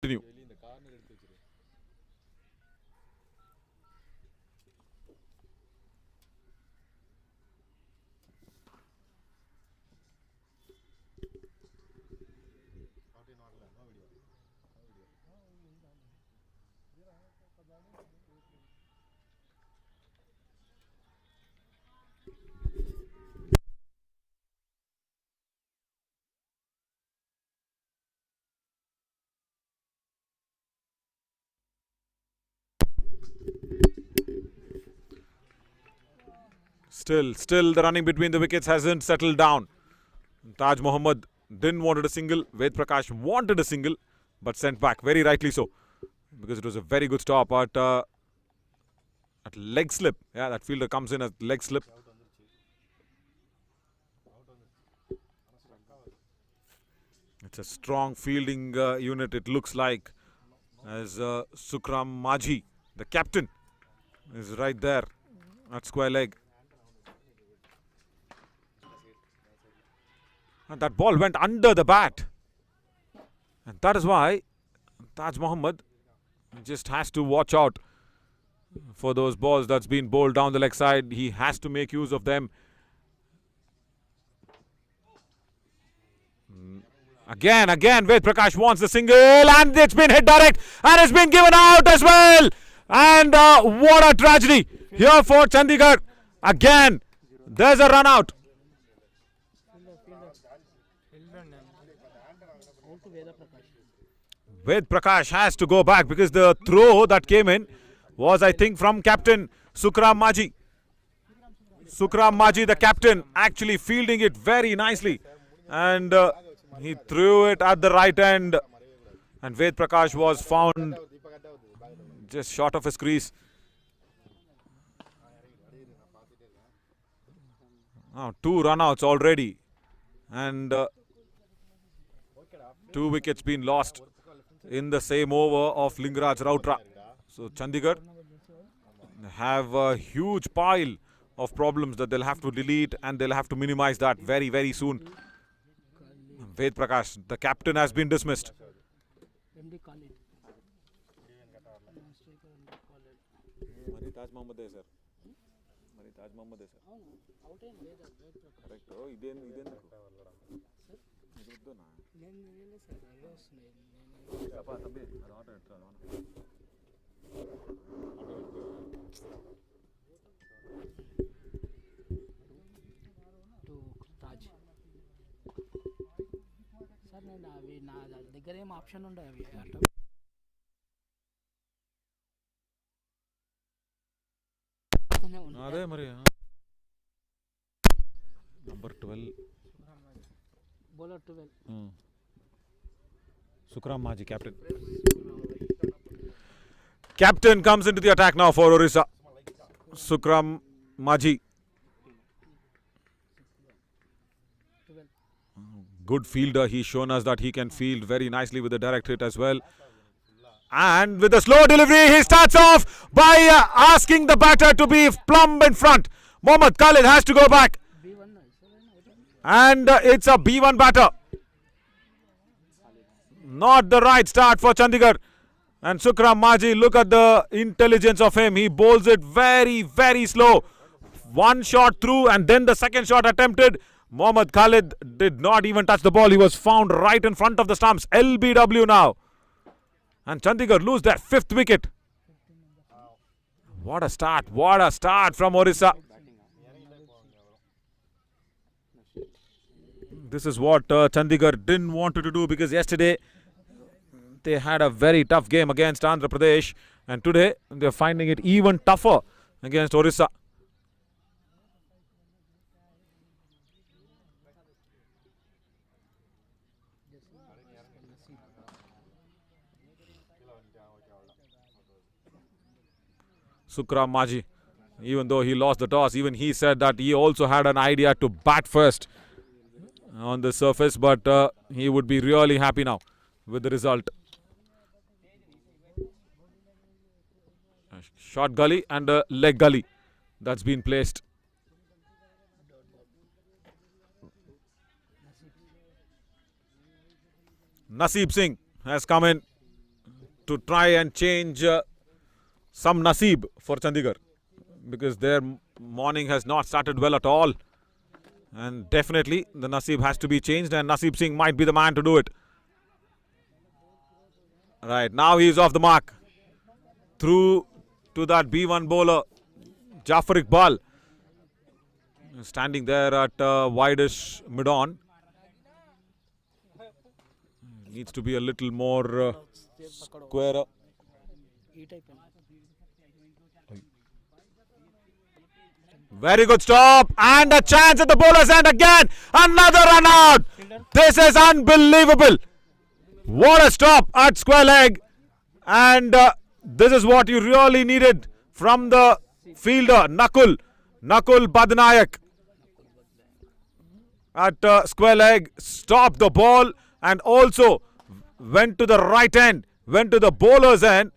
continue. Still the running between the wickets hasn't settled down. Taj Mohammad didn't wanted a single. Ved Prakash wanted a single, but sent back, very rightly so, because it was a very good stop at leg slip. Yeah, that fielder comes in at leg slip. It's a strong fielding unit, it looks like, as Sukram Majhi, the captain, is right there at square leg. And that ball went under the bat. And that is why Taj Mohammad just has to watch out for those balls that's been bowled down the leg side. He has to make use of them. Again, Ved Prakash wants the single, and it's been hit direct, and it's been given out as well. And what a tragedy here for Chandigarh. Again, there's a run out. Ved Prakash has to go back because the throw that came in was, I think, from captain Sukram Majhi. Sukram Majhi, the captain, actually fielding it very nicely. And he threw it at the right end. And Ved Prakash was found just short of his crease. Now, 2 runouts already. And 2 wickets been lost in the same over of Lingaraj Rautra. So Chandigarh have a huge pile of problems that they'll have to delete, and they'll have to minimize that very, very soon. Ved Prakash, the captain, has been dismissed. Option ఉండే అవి అదే మరి number 12 bowler 12 Sukram Majhi, captain. Captain comes into the attack now for Orissa. Sukram Majhi. Good fielder. He's shown us that he can field very nicely with the direct hit as well. And with a slow delivery, he starts off by asking the batter to be plumb in front. Mohammad Khalid has to go back. And it's a B1 batter. Not the right start for Chandigarh. And Sukram Majhi, look at the intelligence of him. He bowls it very, very slow. One shot through, and then the second shot attempted. Mohammad Khalid did not even touch the ball. He was found right in front of the stumps. LBW now. And Chandigarh lose their 5th wicket. What a start. What a start from Orissa. This is what Chandigarh didn't want to do, because yesterday they had a very tough game against Andhra Pradesh, and today they're finding it even tougher against Orissa. Sukram Majhi, even though he lost the toss, even he said that he also had an idea to bat first on the surface, but he would be really happy now with the result. Short gully and a leg gully that's been placed. Naseeb Singh has come in. to try and change some naseeb for Chandigarh, because their morning has not started well at all. And definitely the naseeb has to be changed, and Naseeb Singh might be the man to do it. Right, now he is off the mark. Through to that B1 bowler, Jafar Iqbal. Standing there at wideish mid-on. Needs to be a little more square. E type. Very good stop, and a chance at the bowler's end again. Another run out. This is unbelievable. What a stop at square leg. And this is what you really needed from the fielder, Nakul Badnayak. At square leg, stopped the ball and also went to the right end, went to the bowler's end.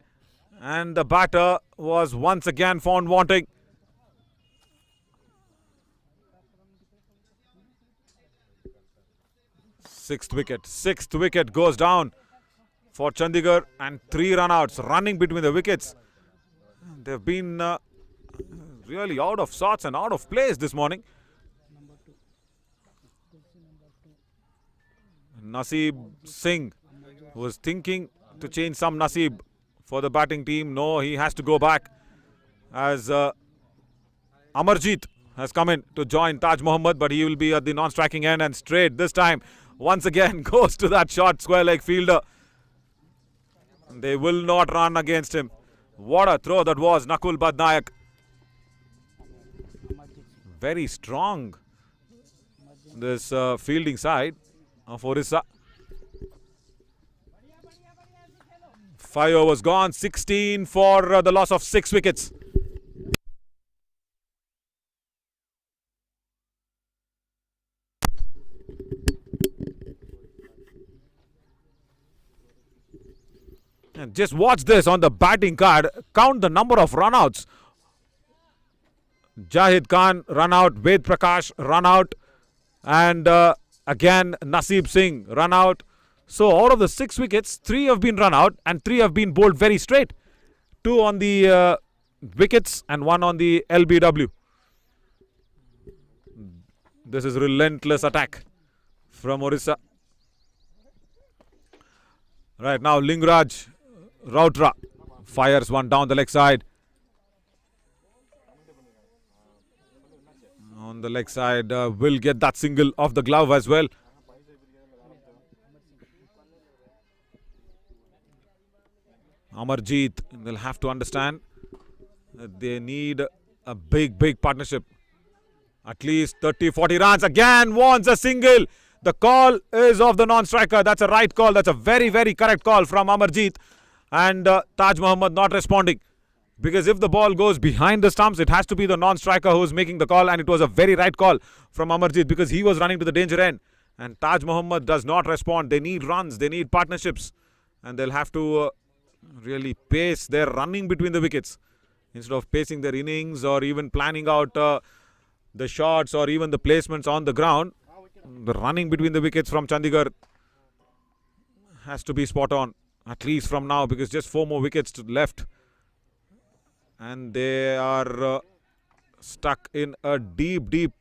And the batter was once again found wanting. Sixth wicket goes down for Chandigarh, and 3 run-outs running between the wickets. They've been really out of sorts and out of place this morning. Naseeb Singh was thinking to change some naseeb for the batting team. No, he has to go back, as Amarjeet has come in to join Taj Mohammad, but he will be at the non-striking end, and straight this time once again goes to that short square leg fielder. They will not run against him. What a throw that was, Nakul Badnayak. Very strong, this fielding side of Orissa. 5 overs gone, 16 for the loss of 6 wickets. And just watch this on the batting card. Count the number of run-outs. Jahid Khan run out, Ved Prakash run out, and again Naseeb Singh run out. So out of the 6 wickets, 3 have been run out and 3 have been bowled very straight. 2 on the wickets and 1 on the LBW. This is relentless attack from Orissa. Right now, Lingraj Rautra fires one down the leg side. On the leg side, will get that single off the glove as well. Amarjeet will have to understand that they need a big partnership. At least 30-40 runs. Again wants a single. The call is of the non-striker. That's a right call. That's a very correct call from Amarjeet. And Taj Mohammad not responding. Because if the ball goes behind the stumps, it has to be the non-striker who is making the call. And it was a very right call from Amarjeet, because he was running to the danger end. And Taj Mohammad does not respond. They need runs. They need partnerships. And they'll have to really pace their running between the wickets. Instead of pacing their innings or even planning out the shots or even the placements on the ground, the running between the wickets from Chandigarh has to be spot on, at least from now, because just 4 more wickets left. And they are stuck in a deep,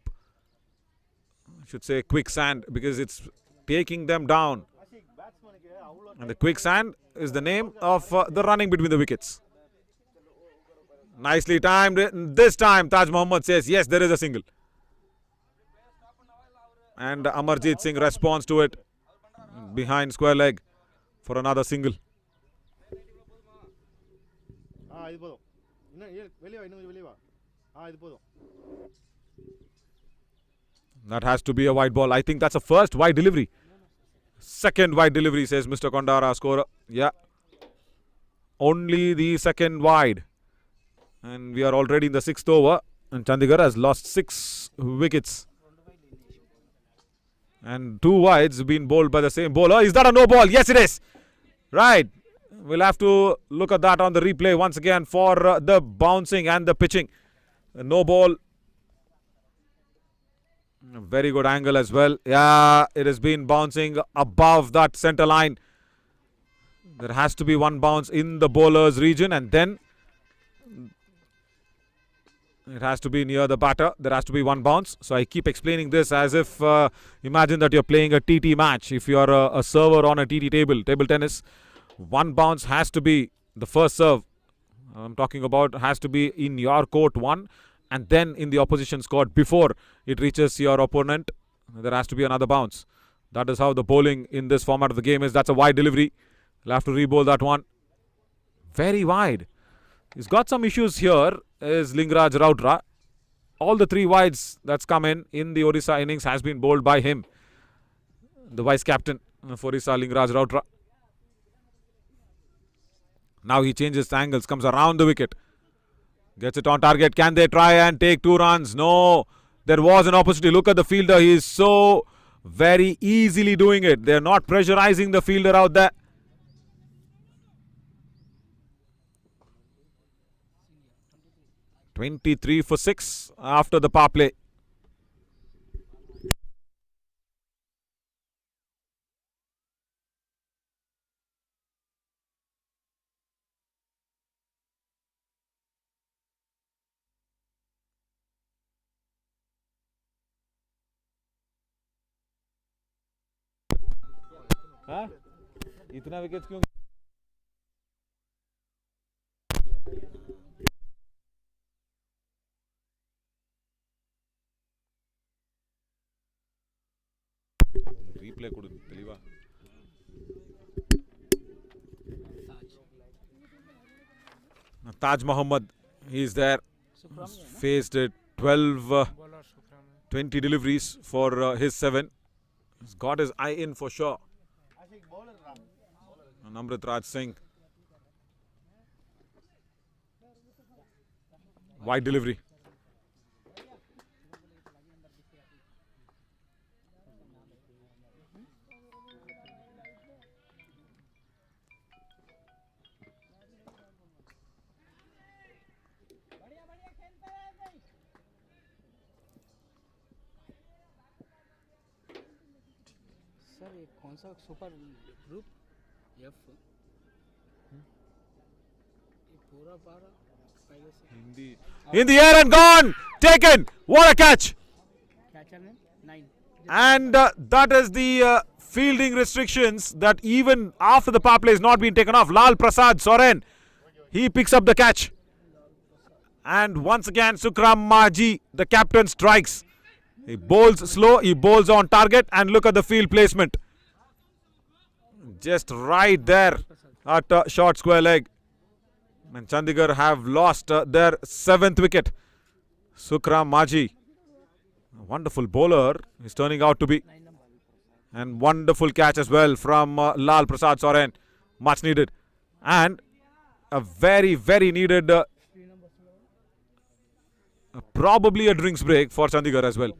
I should say, quicksand, because it's taking them down. And the quicksand is the name of the running between the wickets. Nicely timed. This time Taj Mohammad says, yes, there is a single. And Amarjeet Singh responds to it behind square leg for another single. That has to be a wide ball. I think that's a first wide delivery. Second wide delivery, says Mr. Kondara, scorer. Yeah. Only the second wide. And we are already in the 6th over. And Chandigarh has lost 6 wickets. And 2 wides been bowled by the same bowler. Is that a no ball? Yes, it is. Right. We'll have to look at that on the replay once again for the bouncing and the pitching. No ball. Very good angle as well. Yeah, it has been bouncing above that center line. There has to be one bounce in the bowler's region, and then it has to be near the batter. There has to be one bounce. So I keep explaining this as if imagine that you're playing a TT match. If you're a server on a TT table tennis, one bounce has to be the first serve. I'm talking about has to be in your court one, and then in the opposition's court before it reaches your opponent. There has to be another bounce. That is how the bowling in this format of the game is. That's a wide delivery. You'll have to re-bowl that one. Very wide. He's got some issues here. Is Lingaraj Rautra. All the three wides that's come in the Odisha innings has been bowled by him, the vice captain for Odisha, Lingaraj Rautra. Now he changes the angles, comes around the wicket, gets it on target. Can they try and take 2 runs? No. There was an opportunity. Look at the fielder. He is so very easily doing it. They're not pressurizing the fielder out there. "23 for 6 after the power play." हाँ? इतना wicket क्यों? Replay ಕೊಡು ತಿಳಿವಾ. Taj Mohammad, he's there. Faced 12, 20 deliveries for his 7. He's got his eye in for sure. And Amrit Raj Singh. Wide delivery. Sir ये कौन सा super group F ये पूरा पारा पहले से In the air and gone. Taken. What a catch. Catcher ने 9 And that is the fielding restrictions that even after the power play is not being taken off. Lal Prasad Soren, he picks up the catch. And once again, Sukram Maji, the captain, strikes. He bowls slow, he bowls on target, and look at the field placement. Just right there at short square leg. And Chandigarh have lost their 7th wicket. Sukram Maji, a wonderful bowler, is turning out to be. And wonderful catch as well from Lal Prasad Soren. Much needed. And a very, very needed, probably a drinks break for Chandigarh as well.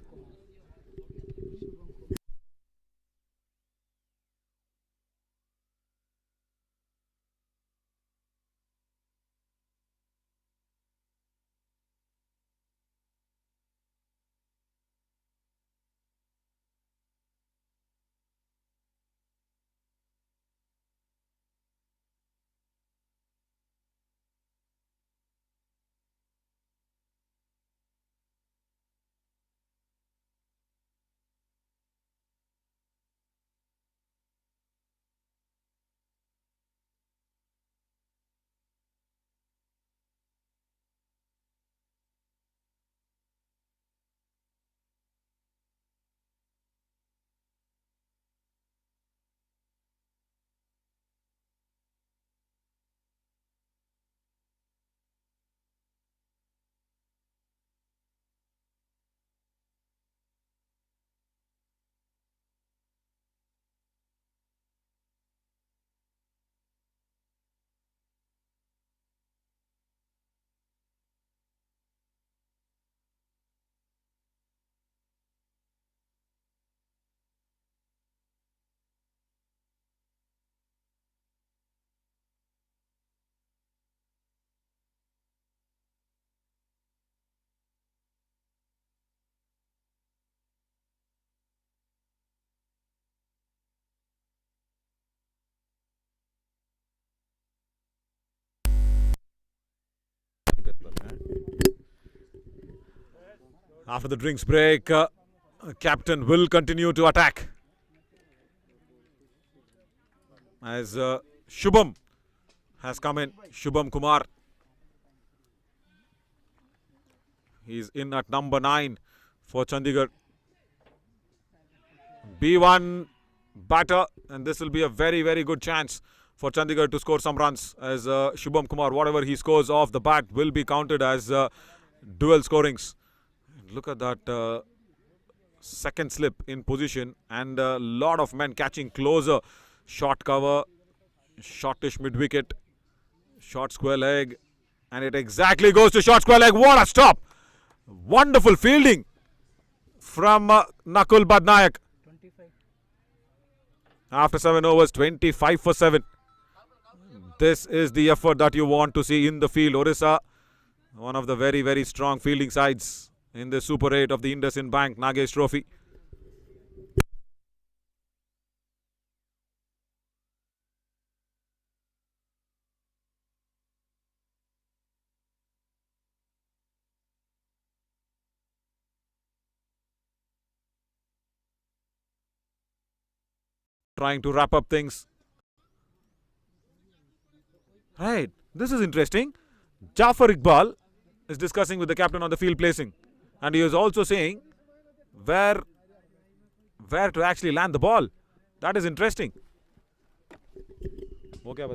After the drinks break, captain will continue to attack. As Shubham has come in, Shubham Kumar. He's in at number 9 for Chandigarh. B1 batter, and this will be a very, very good chance for Chandigarh to score some runs, as Shubham Kumar, whatever he scores off the bat will be counted as dual scorings. Look at that second slip in position, and a lot of men catching closer. Short cover, shortish mid wicket, short square leg, and it exactly goes to short square leg. What a stop! Wonderful fielding from Nakul Badnayak. 25. After 7 overs, 25 for 7. This is the effort that you want to see in the field. Orissa, one of the very, very strong fielding sides in the Super 8 of the IndusInd Bank Nagesh Trophy. Trying to wrap up things. Right, this is interesting. Jafar Iqbal is discussing with the captain on the field placing, and he is also saying where to actually land the ball. That is interesting. Okay,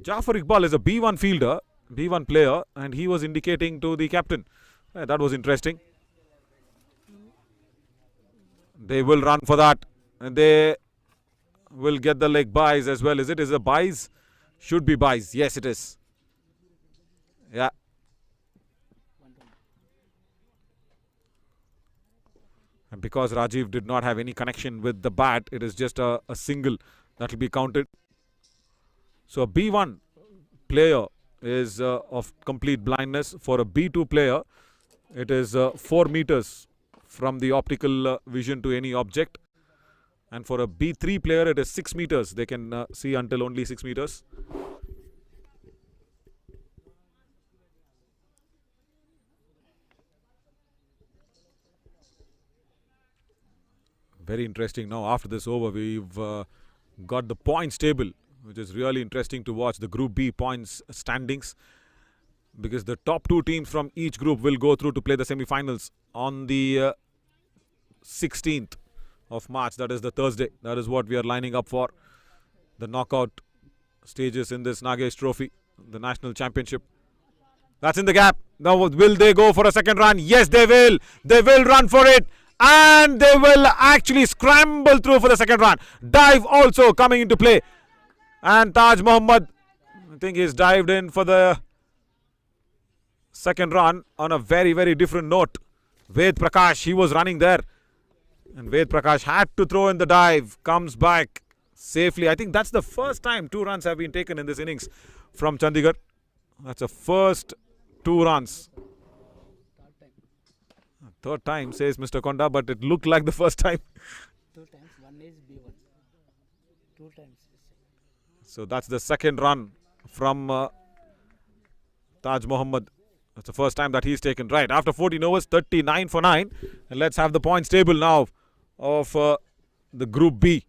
Jafar Iqbal is a B1 fielder, B1 player, and he was indicating to the captain. That was interesting. They will run for that, and they will get the leg buys as well. Is it? Is it buys? Should be buys. Yes, it is. Yeah. And because Rajiv did not have any connection with the bat, it is just a single that will be counted. So a B1 player is of complete blindness. For a B2 player, it is 4 meters from the optical vision to any object. And for a B3 player, it is 6 meters. They can see until only 6 meters. Very interesting. Now, after this over, we've got the points table, which is really interesting to watch. The Group B points standings, because the top 2 teams from each group will go through to play the semi-finals on the 16th of March. That is the Thursday. That is what we are lining up for. The knockout stages in this Nagesh Trophy, the national championship. That's in the gap. Now, will they go for a second run? Yes, they will. They will run for it. And they will actually scramble through for the second run. Dive also coming into play. And Taj Mohammad, I think he's dived in for the second run on a very, very different note. Ved Prakash, he was running there. And Ved Prakash had to throw in the dive. Comes back safely. I think that's the first time 2 runs have been taken in this innings from Chandigarh. That's the first 2 runs. Third time, says Mr. Konda, but it looked like the first time. 2 times, 1 is B1. 2 times. So that's the second run from Taj Mohammad. That's the first time that he's taken. Right, after 14 overs, 39 for 9. And let's have the points table now of the Group B.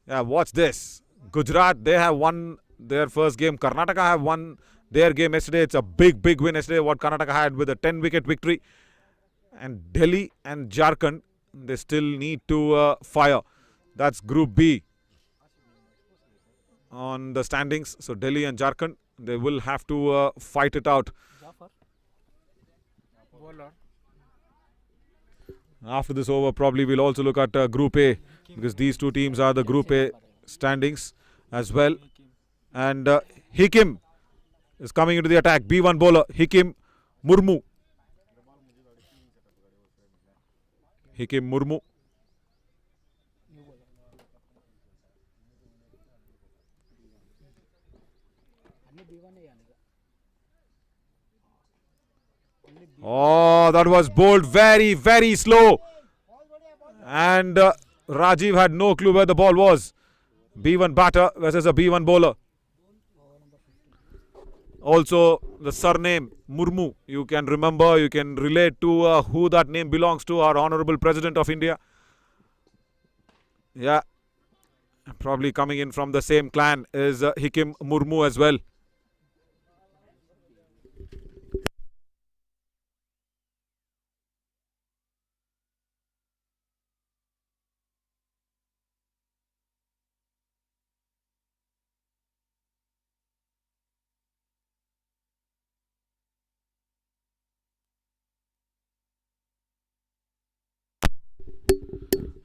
Yeah, watch this. Gujarat, they have won their first game. Karnataka have won their game yesterday. It's a big, big win yesterday, what Karnataka had with a 10-wicket victory. And Delhi and Jharkhand, they still need to fire. That's Group B on the standings. So Delhi and Jharkhand, they will have to fight it out. After this over, probably we'll also look at Group A, because these 2 teams are the Group A standings as well. And Hikim is coming into the attack. B1 bowler, Hikim Murmu. Hikim Murmu. Oh, that was bowled very, very slow. And Rajiv had no clue where the ball was. B1 batter versus a B1 bowler. Also, the surname Murmu. You can remember, you can relate to who that name belongs to, our Honorable President of India. Yeah, probably coming in from the same clan is Hikim Murmu as well.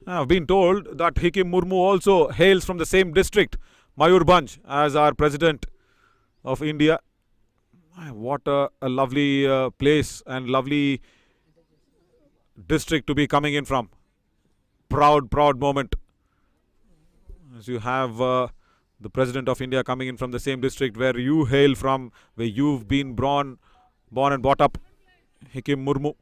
I've been told that Hikim Murmu also hails from the same district, Mayurbhanj, as our President of India. What a lovely place and lovely district to be coming in from. Proud moment. As you have the President of India coming in from the same district where you hail from, where you've been born and brought up, Hikim Murmu.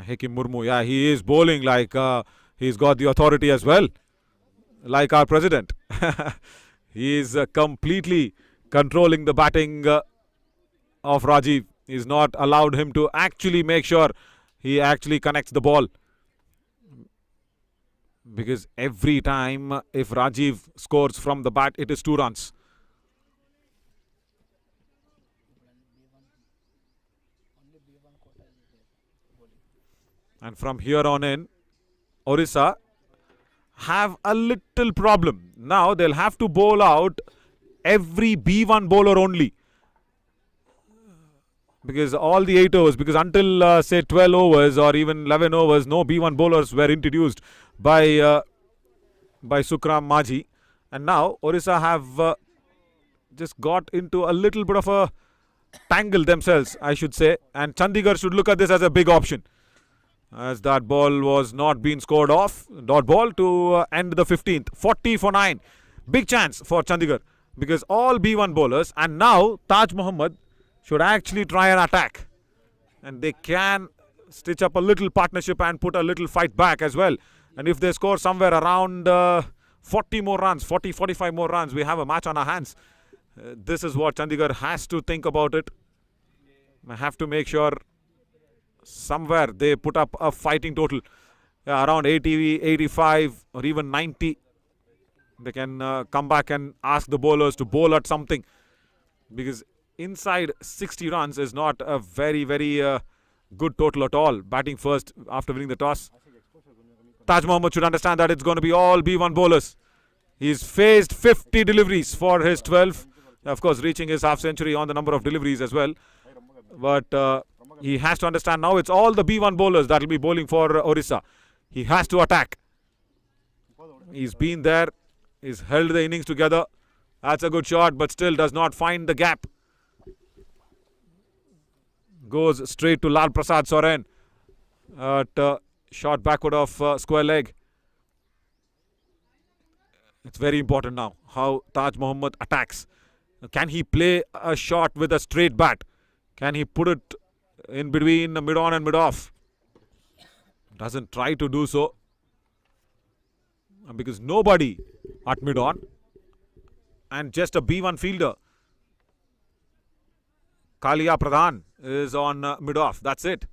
Hikim Murmu, yeah, he is bowling like he's got the authority as well, like our president. He is completely controlling the batting of Rajiv. He's not allowed him to actually make sure he actually connects the ball. Because every time if Rajiv scores from the bat, it is 2 runs. And from here on in, Orissa have a little problem. Now they'll have to bowl out every B1 bowler only. Because all the 8 overs, because until say 12 overs or even 11 overs, no B1 bowlers were introduced by Sukram Majhi. And now Orissa have just got into a little bit of a tangle themselves, I should say. And Chandigarh should look at this as a big option, as that ball was not being scored off. Dot ball to end the 15th. 40 for 9. Big chance for Chandigarh because all B1 bowlers, and now Taj Mohammad should actually try an attack. And they can stitch up a little partnership and put a little fight back as well. And if they score somewhere around 40 more runs, 40-45 more runs, we have a match on our hands. This is what Chandigarh has to think about it. I have to make sure somewhere they put up a fighting total around 80, 85 or even 90. They can come back and ask the bowlers to bowl at something, because inside 60 runs is not a very good total at all. Batting first after winning the toss. Taj Mohammad should understand that it's going to be all B1 bowlers. He's faced 50 deliveries for his 12. Of course, reaching his half century on the number of deliveries as well. But he has to understand now it's all the B1 bowlers that will be bowling for Orissa. He has to attack. He's been there. He's held the innings together. That's a good shot, but still does not find the gap. Goes straight to Lal Prasad Soren. Shot backward of square leg. It's very important now how Taj Mohammad attacks. Can he play a shot with a straight bat? Can he put it in between mid-on and mid-off? Doesn't try to do so, because nobody at mid-on and just a B1 fielder. Kalia Pradhan is on mid-off. That's it.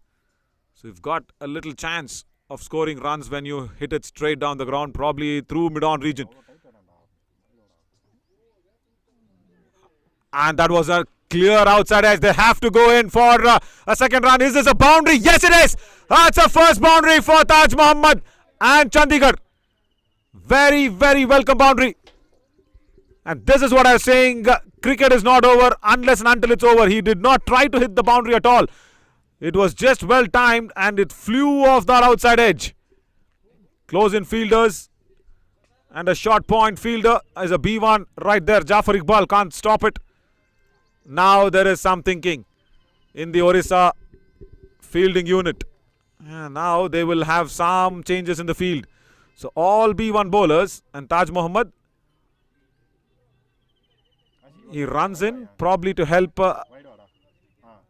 So you've got a little chance of scoring runs when you hit it straight down the ground, probably through mid-on region. And that was a clear outside edge. They have to go in for a second run. Is this a boundary? Yes, it is. That's a first boundary for Taj Mohammad and Chandigarh. Very welcome boundary. And this is what I was saying. Cricket is not over unless and until it's over. He did not try to hit the boundary at all. It was just well timed and it flew off that outside edge. Close in fielders and a short point fielder is a B1 right there. Jafar Iqbal can't stop it. Now there is some thinking in the Orissa fielding unit. Now they will have some changes in the field. So all B1 bowlers, and Taj Mohammad, he runs in probably to help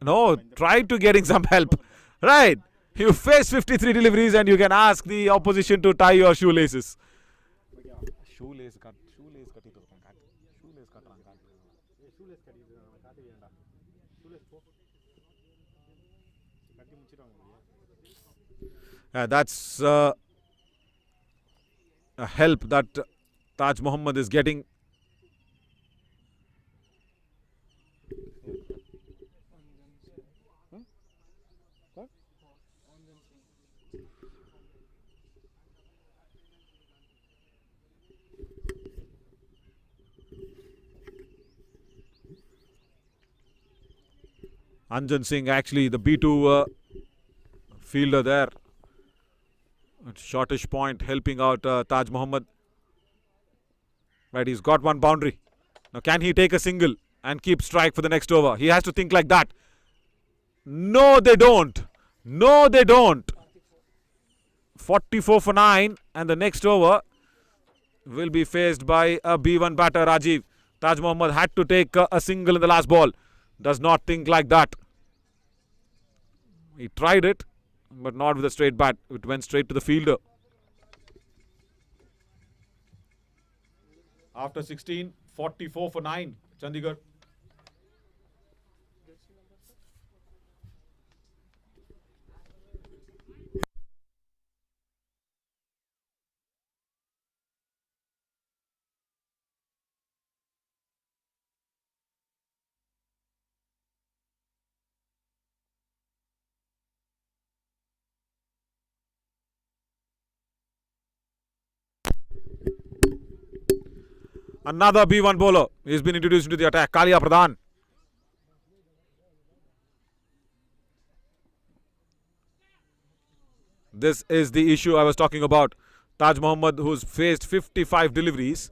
No, try to getting some help. Right. You face 53 deliveries and you can ask the opposition to tie your shoelaces. Shoelace cut. That's a help that Taj Muhammad is getting. Anjan Singh, actually the B2 fielder there. Shortish point helping out Taj Muhammad. Right, he's got one boundary. Now can he take a single and keep strike for the next over? He has to think like that. No, they don't. No, they don't. 44 for 9 and the next over will be faced by a B1 batter, Rajiv. Taj Muhammad had to take a single in the last ball. Does not think like that. He tried it, but not with a straight bat. It went straight to the fielder. After 16, 44 for 9, Chandigarh. Another B1 bowler. He's been introduced into the attack. Kalia Pradhan. This is the issue I was talking about. Taj Muhammad, who's faced 55 deliveries,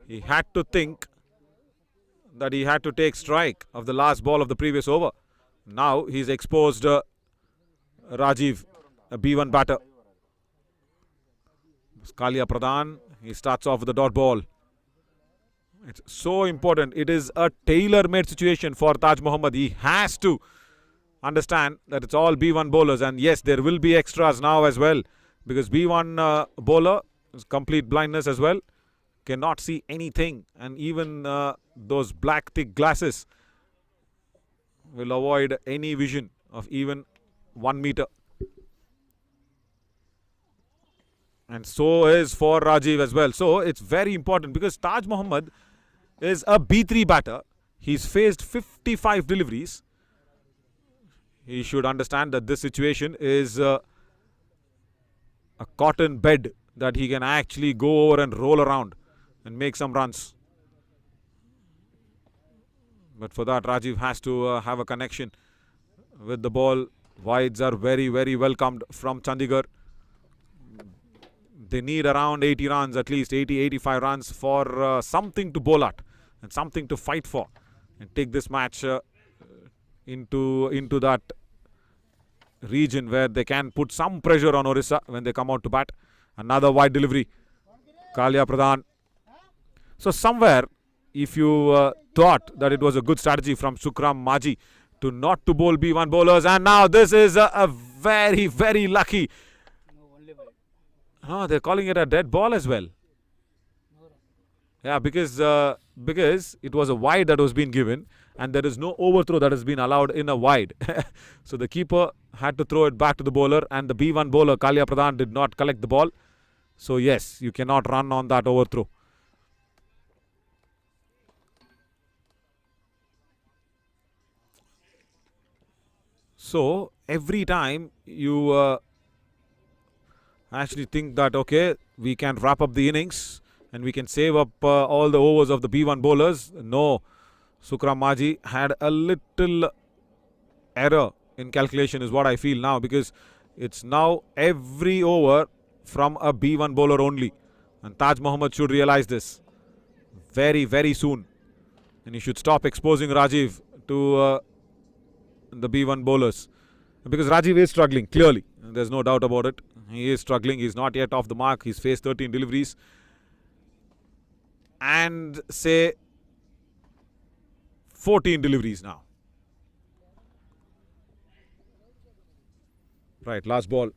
he had to think that he had to take strike of the last ball of the previous over. Now he's exposed Rajiv, a B1 batter. Kalia Pradhan, he starts off with the dot ball. It's so important. It is a tailor-made situation for Taj Muhammad. He has to understand that it's all B1 bowlers. And yes, there will be extras now as well. Because B1 bowler is complete blindness as well. Cannot see anything. And even those black thick glasses will avoid any vision of even 1 meter. And so is for Rajiv as well. So it's very important because Taj Muhammad is a B3 batter. He's faced 55 deliveries. He should understand that this situation is a cotton bed that he can actually go over and roll around and make some runs. But for that, Rajiv has to have a connection with the ball. Wides are very, very welcomed from Chandigarh. They need around 80 runs, at least 80-85 runs for something to bowl at and something to fight for and take this match into that region where they can put some pressure on Orissa when they come out to bat. Another wide delivery. Kalia Pradhan. So somewhere, if you thought that it was a good strategy from Sukram Maji to not to bowl B1 bowlers, and now this is a very, very lucky. Oh, they're calling it a dead ball as well. Yeah, because it was a wide that was being given and there is no overthrow that has been allowed in a wide. So the keeper had to throw it back to the bowler and the B1 bowler Kalia Pradhan did not collect the ball. So yes, you cannot run on that overthrow. So every time you actually think that okay, we can wrap up the innings and we can save up all the overs of the B1 bowlers. No, Sukram Maji had a little error in calculation is what I feel now, because it's now every over from a B1 bowler only, and Taj Muhammad should realize this very, very soon, and he should stop exposing Rajiv to the B1 bowlers, because Rajiv is struggling, clearly. There's no doubt about it. He is struggling. He's not yet off the mark. He's faced 13 deliveries. And say 14 deliveries now. Right, last ball.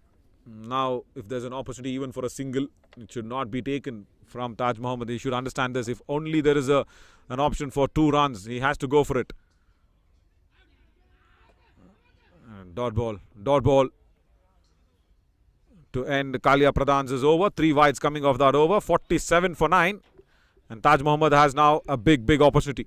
Now, if there's an opportunity even for a single, it should not be taken from Taj Mohammad. He should understand this. If only there is an option for 2 runs, he has to go for it. And dot ball to end Kalia Pradhan's is over. 3 wides coming off that over. 47 for 9. And Taj Mohammad has now a big opportunity.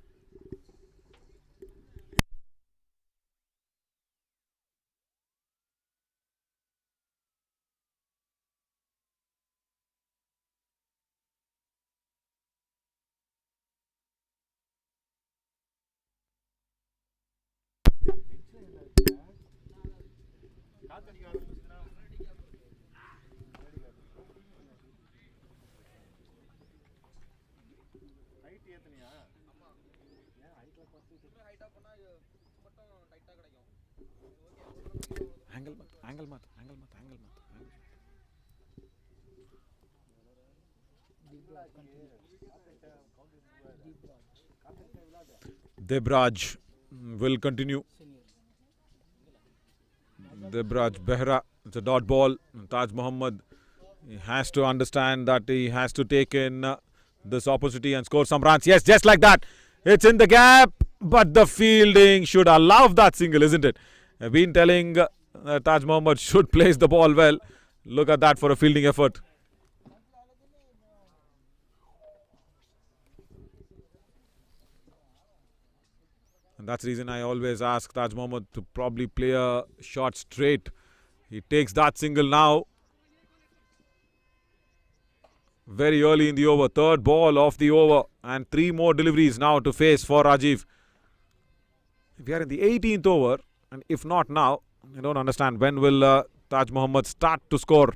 Angle mat. Debraj will continue. Debraj Behra, it's a dot ball. Taj Mohammad, he has to understand that he has to take in this opportunity and score some runs. Yes, just like that. It's in the gap, but the fielding should allow that single, isn't it? I've been telling Taj Mohammad should place the ball well. Look at that for a fielding effort. And that's the reason I always ask Taj Mohammad to probably play a shot straight. He takes that single now. Very early in the over. 3rd ball of the over. And 3 more deliveries now to face for Rajiv. We are in the 18th over. And if not now, I don't understand when will Taj Mohammad start to score.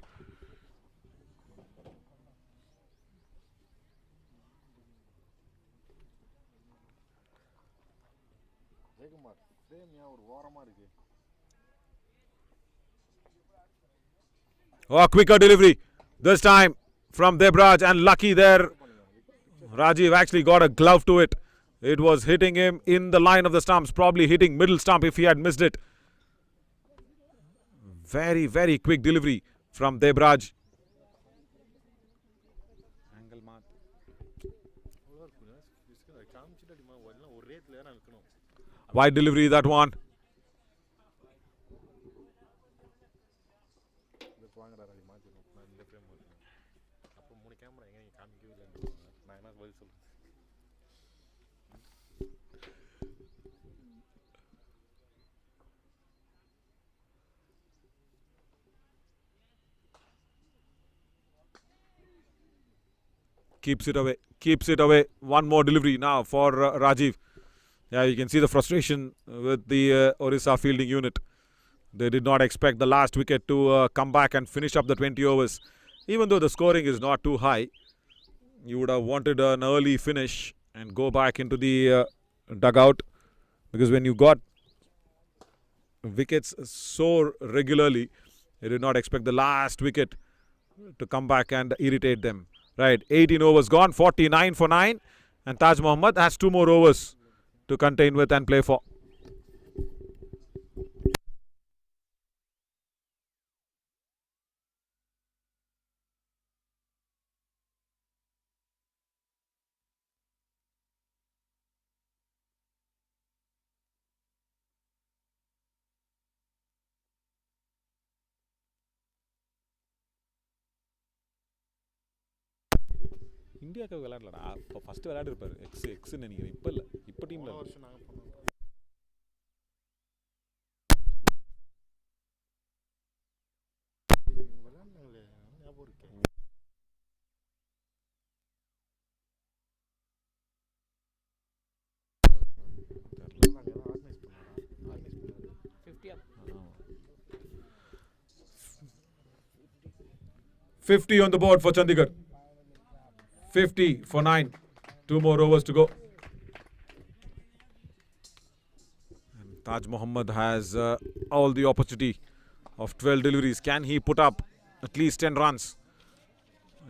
Oh, quicker delivery this time from Debraj, and lucky there. Rajiv actually got a glove to it. It was hitting him in the line of the stumps, probably hitting middle stump if he had missed it. Very quick delivery from Debraj. Wide delivery, that one. Keeps it away. One more delivery now for Rajiv. Yeah, you can see the frustration with the Orissa fielding unit. They did not expect the last wicket to come back and finish up the 20 overs. Even though the scoring is not too high, you would have wanted an early finish and go back into the dugout. Because when you got wickets so regularly, they did not expect the last wicket to come back and irritate them. Right, 18 overs gone, 49 for 9. And Taj Mohammad has 2 more overs to contain with and play for. இந்தியாவுக்கு விளையாடலடா இப்போ first விளையாடு இருப்பாரு எக்ஸ்ன்னு நினைக்கிறேன் இப்போ இல்லை இப்போ டீமில் $50 on the board for Chandigarh. 50 for 9. 2 more overs to go. And Taj Mohammad has all the opportunity of 12 deliveries. Can he put up at least 10 runs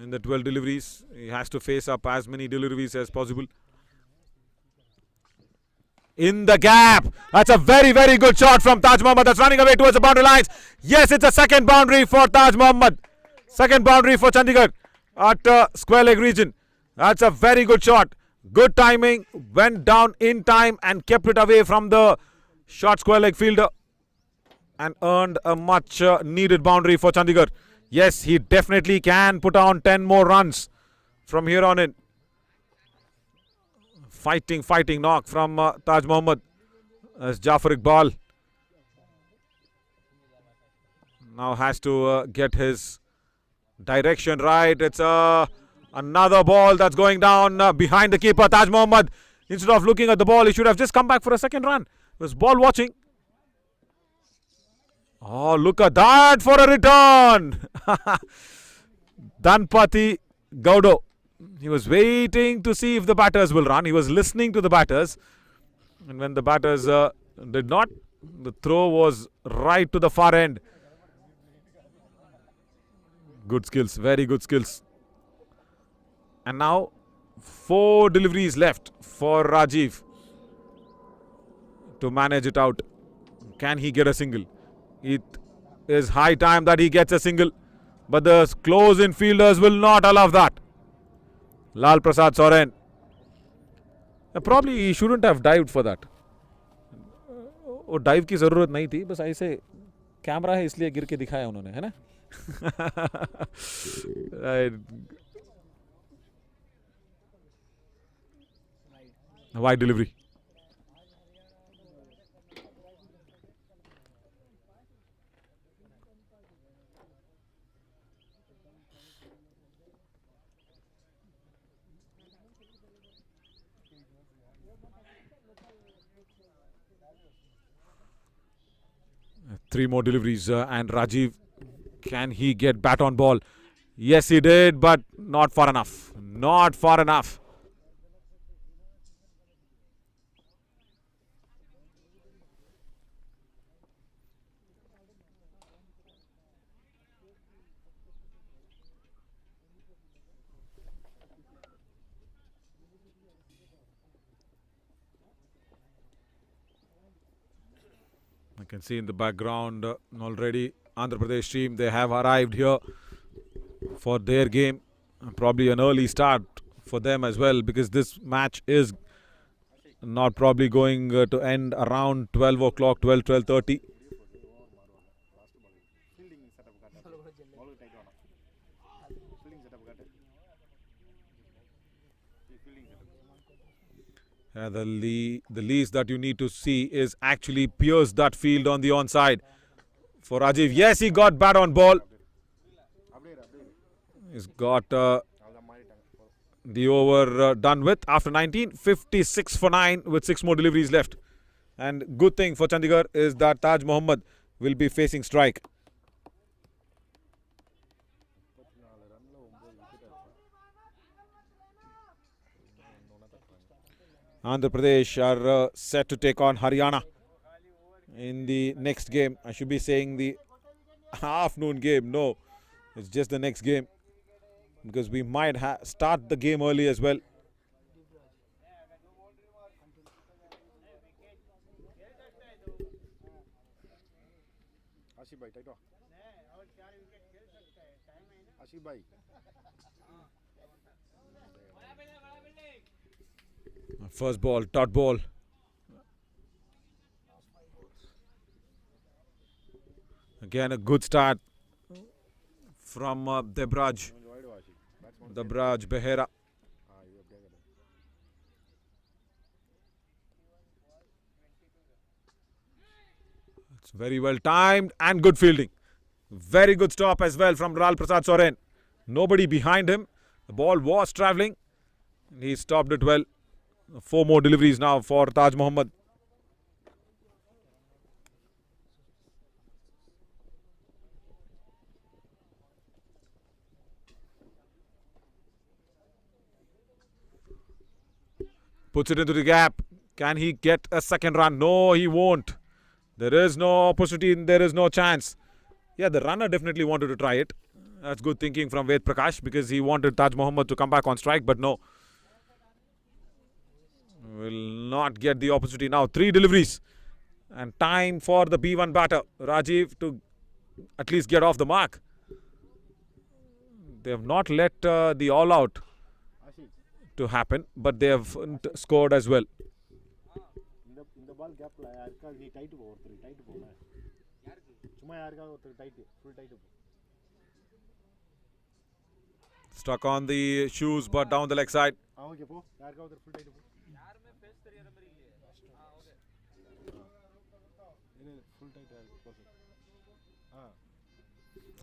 in the 12 deliveries? He has to face up as many deliveries as possible. in the gap. That's a very, very good shot from Taj Mohammad. That's running away towards the boundary lines. Yes, it's a second boundary for Taj Mohammad. Second boundary for Chandigarh at square leg region. That's a very good shot. Good timing. Went down in time and kept it away from the short square leg fielder. And earned a much needed boundary for Chandigarh. Yes, he definitely can put on 10 more runs from here on in. Fighting knock from Taj Mohammad as Jafar Iqbal now has to get his direction right. It's another ball that's going down behind the keeper. Taj Mohammad, instead of looking at the ball, he should have just come back for a second run. He was ball watching. Oh, look at that for a return. Dhanpati Gaudo. He was waiting to see if the batters will run. He was listening to the batters. And when the batters did not, the throw was right to the far end. Good skills, very good skills. And now 4 deliveries left for Rajiv to manage it out. Can he get a single? It is high time that he gets a single. But the close in fielders will not allow that. Lal Prasad Soren. Probably he shouldn't have dived for that. वो dive की ज़रूरत नहीं थी, बस ऐसे camera है इसलिए गिर के दिखाया उन्होंने, है ना? Wide delivery. Three more deliveries and Rajiv, can he get bat on ball? Yes, he did, but not far enough. Not far enough. I can see in the background already Andhra Pradesh team, they have arrived here for their game. Probably an early start for them as well, because this match is not probably going to end around 12 o'clock, 12:30. The least that you need to see is actually pierce that field on the onside for Rajiv. Yes, he got bat on ball. He's got the over done with after 19. 56 for 9 with 6 more deliveries left. And good thing for Chandigarh is that Taj Mohammad will be facing strike. Andhra Pradesh are set to take on Haryana in the next game. I should be saying the afternoon game. No, it's just the next game, because we might start the game early as well. First ball, dot ball. Again, a good start from Debraj Behera. It's very well timed and good fielding. Very good stop as well from Lal Prasad Soren. Nobody behind him. The ball was travelling. He stopped it well. 4 more deliveries now for Taj Mohammad. Puts it into the gap. Can he get a second run? No, he won't. There is no opportunity. There is no chance. Yeah, the runner definitely wanted to try it. That's good thinking from Ved Prakash, because he wanted Taj Mohammad to come back on strike, but no. Will not get the opportunity. Now 3 deliveries. And time for the B1 batter, Rajiv, to at least get off the mark. They have not let the all-out to happen, but they have scored as well. இந்த பால் கேப்ல யாருக்கா நீ tight போ ஒருத்தர் tight போல சும்மா யாருக்கா ஒருத்தர் டைட் ஃபுல் டைட் போ Stuck on the shoes, but down the leg side. Okay போ யாருக்கா ஒருத்தர் ஃபுல் டைட் போ யாருமே ஃபேஸ் தெரியற மாதிரி இல்லையே ஓகே இது ஃபுல் டைட் போ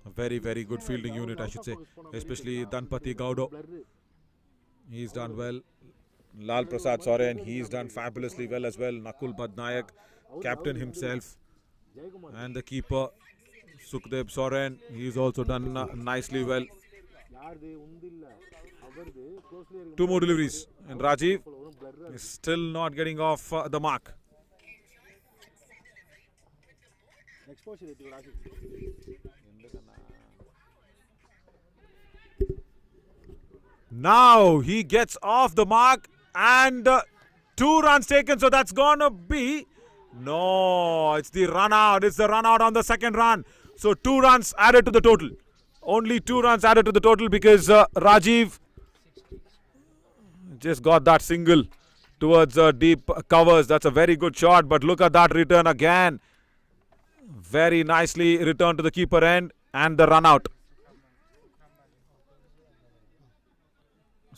A very, very good fielding unit, I should say, especially Dhanpati Gowdo. He's done well. Lal Prasad Soren, he's done fabulously well as well. Nakul Badnayak, captain himself, and the keeper Sukhdev Soren, he's also done nicely well. 2 more deliveries, and Rajiv is still not getting off the mark. exposure ఇది రాజు Now he gets off the mark and 2 runs taken, so that's gonna be no, it's the run out. It's the run out on the second run. So 2 runs added to the total. Only 2 runs added to the total because Rajiv just got that single towards deep covers. That's a very good shot, but look at that return again. Very nicely returned to the keeper end and the run out.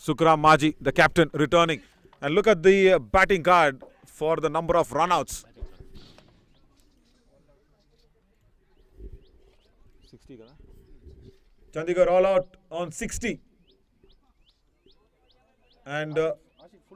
Sukram Maji, the captain, returning. And look at the batting card for the number of runouts. 60. Chandigarh all out on 60. And